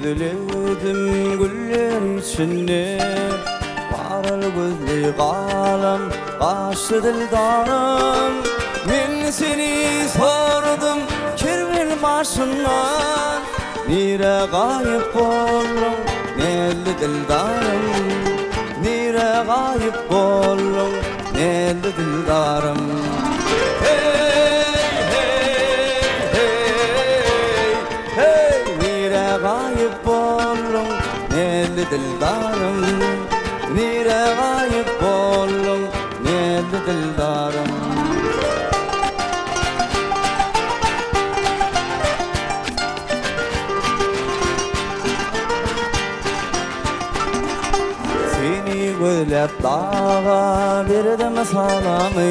gözledim güller içinde. Varal gözlü kalam kaşlı dildarım. Ben seni sordum kirvel başından. Nire gayip oldun nelli dildarım. Nire gayip oldun nelli dildarım. Hey hey hey hey, nire gayip oldun nelli dildarım. Nire gayip oldun nelli dildarım. Seni gözlep dağa verdim salamı.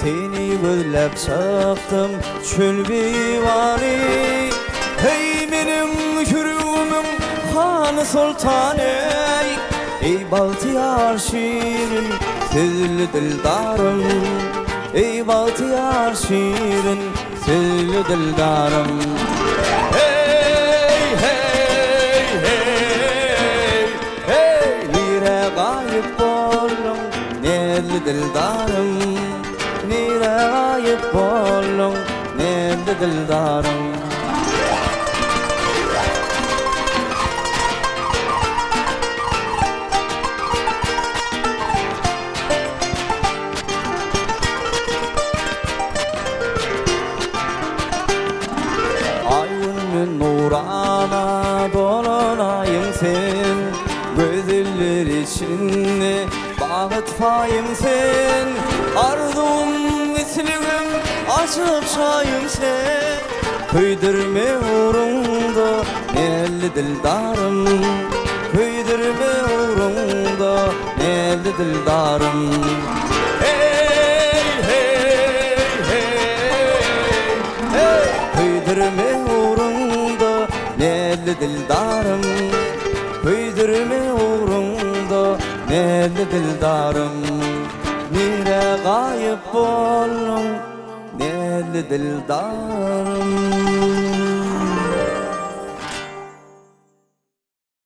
Seni gözlep çıktım çöl bivani. Hey benim yüreğimin hanı sultanı. Ey bahtiyar şirin sözlü dildarım. Ey bahtiyar şirin sözlü dildarım. Hey hey hey hey, nire gayip oldun nelli dildarım. Nire gayip oldun nelli dildarım. Ayın nurana dolanayım sen. Gözler içinde bağıt fayım sen. Arzum isligim açıp çayım sen. Kıydırma uğrunda nelli dildarım. Kıydırma uğrunda nelli dildarım. Hey hey hey hey, kıydırma uğrunda nelli dildarım. Kıydırma uğrunda nelli dildarım. Nire gayip oldun nelli dildarım.